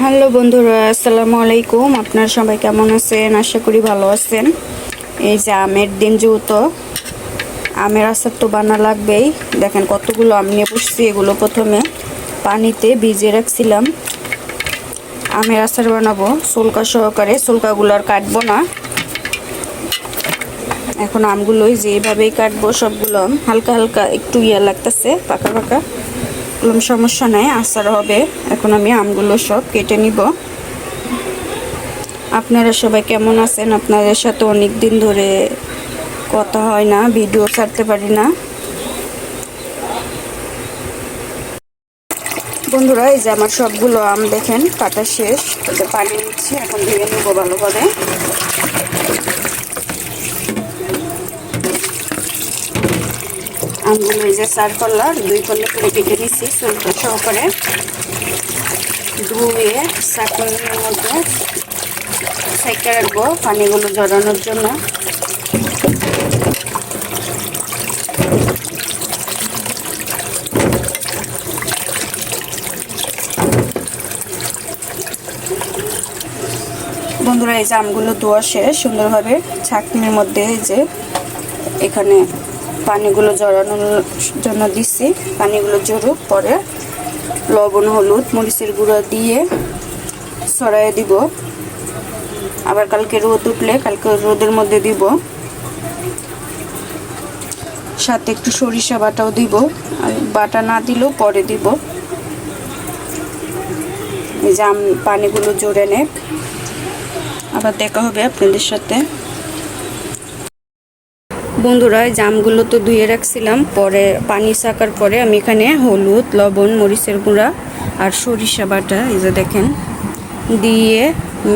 Hello বন্ধুরা, আসসালামু আলাইকুম। আপনারা সবাই কেমন আছেন? আশা করি ভালো আছেন। এই যে আমের দিন, যেহেতু আমের আচার তো বানা লাগবেই। দেখেন কতগুলো আম নিয়ে বসছি। এগুলো প্রথমে পানিতে ভিজিয়ে রাখছিলাম। আমের আচার বানাবো ছোলকা সহকারে। ছোলকাগুলো আর কাটবো না। এখন আমগুলোই যেভাবেই কাটবো, সবগুলো হালকা হালকা একটু লাগতেছে, পাকা পাকা। কোনো সমস্যা নাই, আচার হবে। এখন আমি আমগুলো সব কেটে নিব। আপনারা সবাই কেমন আছেন? আপনাদের সাথে অনেক দিন ধরে কথা হয় না, ভিডিও ছাড়তে পারি না। বন্ধুরা, এই যে আমার সবগুলো আম দেখেন কাটা শেষ। তাতে পানি নিচ্ছি, এখন ধুয়ে নেব ভালো করে। আমগুলো এই যে 4 কলা 2 কলা করে কেটে নিচ্ছি ছোলকা সহকারে। ধুয়ে চাটনির মধ্যে সাইডটা রাখবো পানিগুলো ঝরানোর জন্য। বন্ধুরা, এই যে আমগুলো ধোয়া শেষ সুন্দরভাবে। ছাঁকনির মধ্যে এই যে এখানে পানিগুলো ঝরানোর জন্য দিচ্ছি। পানিগুলো ঝরুক, পরে লবণ, হলুদ, মরিচের গুঁড়া দিয়ে ছড়াইয়ে দিব। আবার কালকে রোদ উঠলে কালকে রোদের মধ্যে দিব। সাথে একটু সরিষা বাটাও দিব, আর বাটা না দিলেও পরে দিব। এই যে পানিগুলো জড়ে নেক, আবার দেখা হবে আপনাদের সাথে। বন্ধুরা, এই জামগুলো তো ধুয়ে রাখছিলাম, পরে পানি ছাকার পরে আমি এখানে হলুদ, লবণ, মরিচের গুঁড়া আর সরিষা বাটা এই যে দেখেন দিয়ে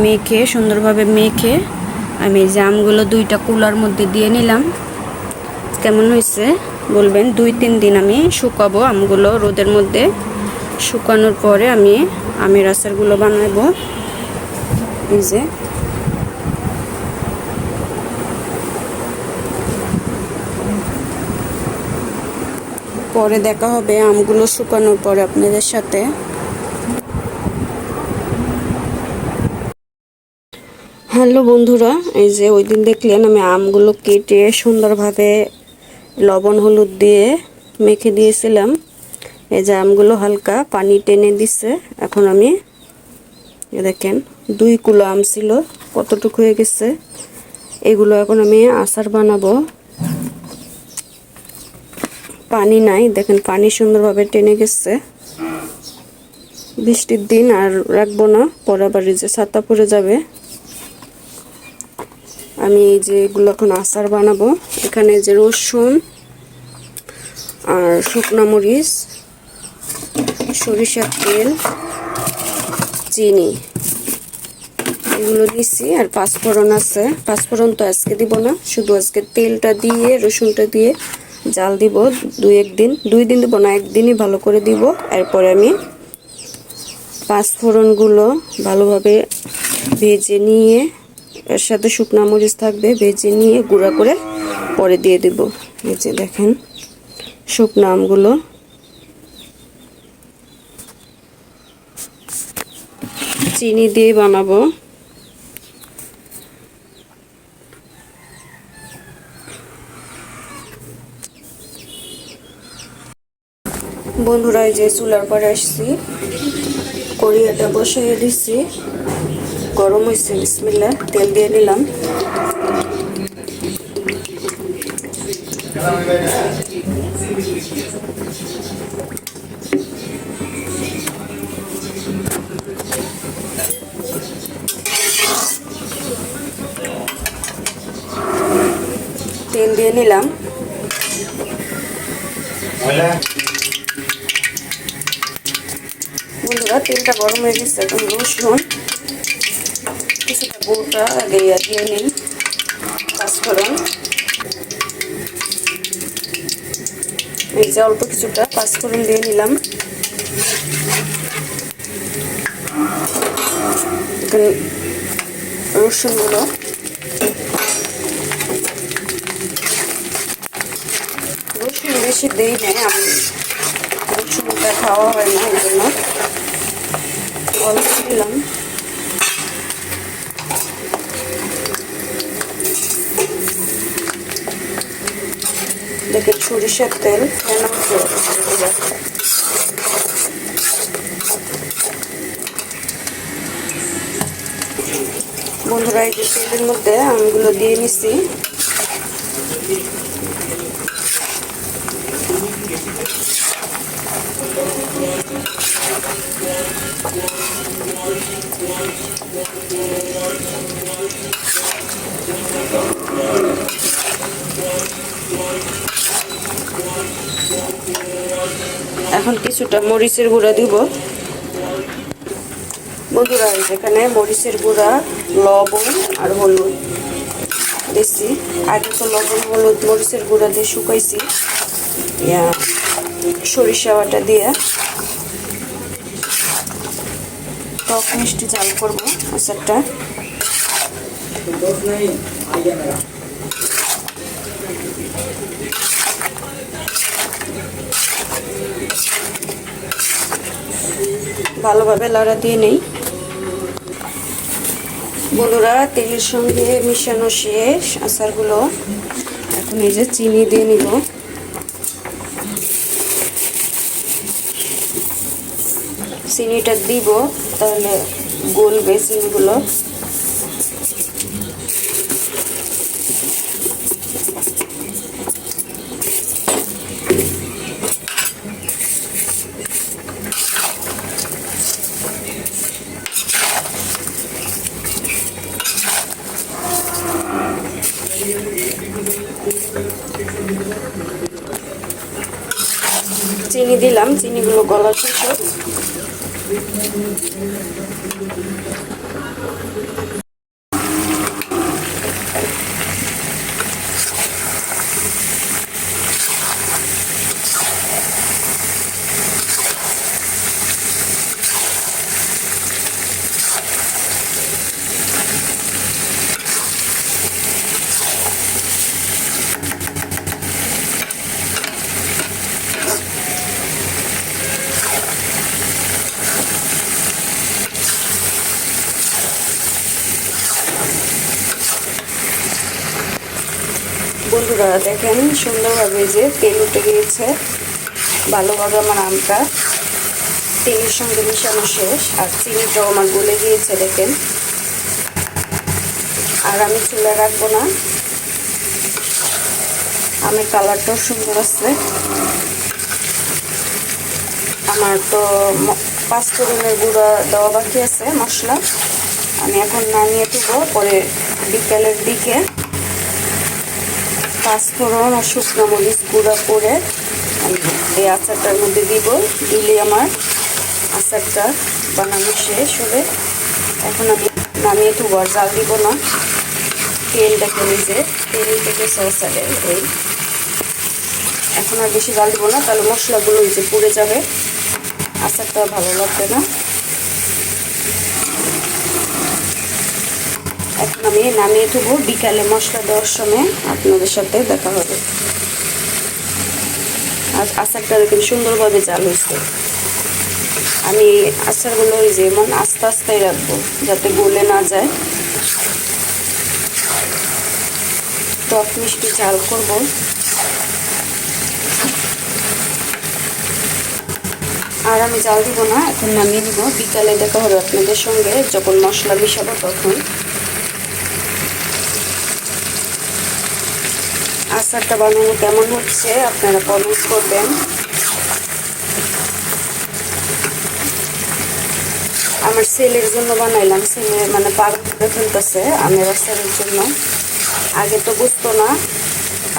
মেখে সুন্দরভাবে মেখে আমি জামগুলো 2টা কুলার মধ্যে দিয়ে নিলাম। কেমন হয়েছে বলবেন। 2-3 দিন আমি শুকাবো আমগুলো রোদের মধ্যে। শুকানোর পরে আমি আমের আচারগুলো বানাবো। এই যে পরে দেখা হবে আমগুলো শুকানোর পরে আপনাদের সাথে। হ্যালো বন্ধুরা, এই যে ওই দিন দেখলেন আমি আমগুলো কেটে সুন্দরভাবে লবণ হলুদ দিয়ে মেখে দিয়েছিলাম। এই যে আমগুলো হালকা পানি টেনে দিচ্ছে। এখন আমি দেখেন 2 কিলো আম ছিল, কতটুকু হয়ে গেছে। এগুলো এখন আমি আচার বানাবো। পানি নাই, দেখেন পানি সুন্দরভাবে টেনে গেছে। বৃষ্টির দিন আর রাখবো না, পরে আবার এই যে ছাতা পড়ে যাবে। আমি এই যে এগুলো এখন আচার বানাবো। এখানে যে রসুন আর শুকনো মরিচ, সরিষার তেল, চিনি এগুলো দিচ্ছি। আর পাঁচফোড়ন আছে। পাঁচফোড়ন তো আজকে দিব না, শুধু আজকে তেলটা দিয়ে রসুনটা দিয়ে জাল দিব। 2 দিন দিব না, একদিনই ভালো করে দিব। এরপরে আমি পাঁচফোড়নগুলো ভালোভাবে ভেজে নিয়ে, এর সাথে শুকনো মরিচ থাকবে, ভেজে নিয়ে গুঁড়া করে পরে দিয়ে দেব। এই যে দেখেন শুকনো আমগুলো। চিনি দিয়ে বানাবো। বন্ধুরা, এই যে চুলার পরে আসছি, কড়াইটা বসিয়ে দিচ্ছি। গরম হয়েছে, বিসমিল্লাহ। তেল দিয়ে নিলাম। তেল দিয়ে নিলাম। বন্ধুরা, তেলটা গরম হয়ে গেছে। এখন রসুন কিছুটা গোটা আগে দিয়ে নিন। পাঁচফোড়ন এই যে অল্প কিছুটা পাঁচফোড়ন দিয়ে নিলাম। রসুনগুলো রসুন বেশি দেই নাই, আমি রসুনটা খাওয়া হয় না, এই জন্য অল্প দিলাম। দেখেন সরিষার তেল ফেনা উঠে বন্ধুরা। এই যে তেলের মধ্যে আমগুলো দিয়ে নিছি। এখন কিছুটা মরিচের গুঁড়া দিব বন্ধুরা। যেখানে মরিচের গুঁড়া, লবণ আর হলুদ দিচ্ছি। আগে তো লবণ, হলুদ, মরিচের গুঁড়া দিয়ে শুকাইছি। সরিষা বাটা দিয়ে টক মিষ্টি ঝাল করবো আচারটা। ভালোভাবে লাড়া দিয়ে নেই বন্ধুরা। তেলের সঙ্গে মিশানো শেষ আচারগুলো। এখন এই যে চিনি দিয়ে নিব। চিনিটা দিব তাহলে গলবে চিনিগুলো। চিনি দিলাম, চিনিগুলো গলা শেষ হোক। বন্ধুরা দেখেন সুন্দরভাবে যে তেল উঠে গিয়েছে। ভালোভাবে আমার আমটা তেলের সঙ্গে মিশানো শেষ। আর চিনিটাও আমার গলে গিয়েছে দেখেন। আর আমি চুলে রাখবো না। আমের কালারটাও সুন্দর আছে। আমার তো 5 ফোড়নের গুঁড়া দেওয়া বাকি আছে মশলা। আমি এখন নামিয়ে দেবো। পরে বিকালের দিকে 5 ফোড়ন আর শুকনো মরিচ গুঁড়া করে আমি এই আচারটার মধ্যে দিব। দিলে আমার আচারটা বানানো শেষ হবে। এখন আমি নামিয়ে দেবো, আর জাল দিব না। তেল দেখে নিজে তেল থেকে সসারে এই। এখন আর বেশি জাল দিব না, তাহলে মশলাগুলো এই যে পুড়ে যাবে, আচারটা ভালো লাগবে না। এখন আমি নামিয়ে দেবো। বিকালে মশলা দেওয়ার সময় আপনাদের সাথে দেখা হবে। আর আচারটা দেখুন সুন্দরভাবে জাল হয়েছে। আমি আচারগুলো যেমন আস্তে আস্তে রাখবো যাতে গলে না যায়। টক মিষ্টি ঝাল করব। আর আমি জাল দিব না, এখন নামিয়ে দিব। বিকালে দেখা হবে আপনাদের সঙ্গে যখন মশলা মিশাবো তখন। আচারটা বানানো কেমন হচ্ছে আপনারা কমেন্ট করবেন। আমার ছেলের জন্য বানাইলাম। ছেলে মানে পাগল করে ফেলতেছে আমের আচারের জন্য। আগে তো বুঝতো না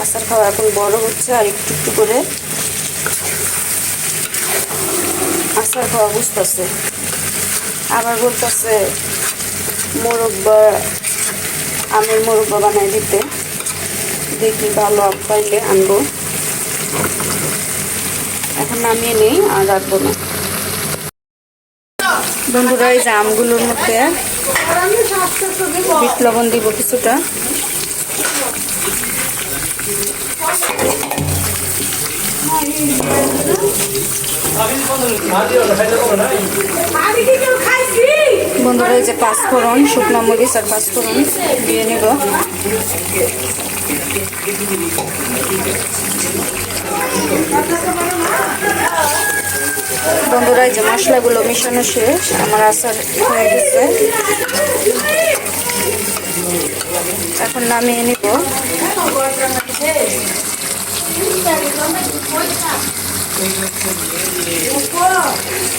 আচার খাওয়া, এখন বড় হচ্ছে আর একটু একটু করে আচার খাওয়া বুঝতেছে। আবার বলতেছে মোরব্বা, আমের মোরব্বা বানাই দিতে। দেখি ভালো আম পাইলে আনবো। এখন নামিয়ে নেই, আর রাখবো না। বন্ধুরা এই যে আমগুলোর মধ্যে বিট লবণ দিব কিছুটা। আমি কি কেউ খাইছি? বন্ধুরা এই যে পাঁচফোড়ন, শুকনো মরিচ আর পাঁচফোড়ন দিয়ে নেব। বন্ধুরা এই যে মশলাগুলো মিশানো শেষ, আমার আচার হয়ে গেছে। এখন নামিয়ে নিব।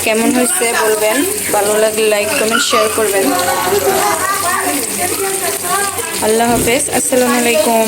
কেমন হয়েছে বলবেন, ভালো লাগলে লাইক কমেন্ট শেয়ার করবেন। আল্লাহ হাফেজ, আসসালামু আলাইকুম।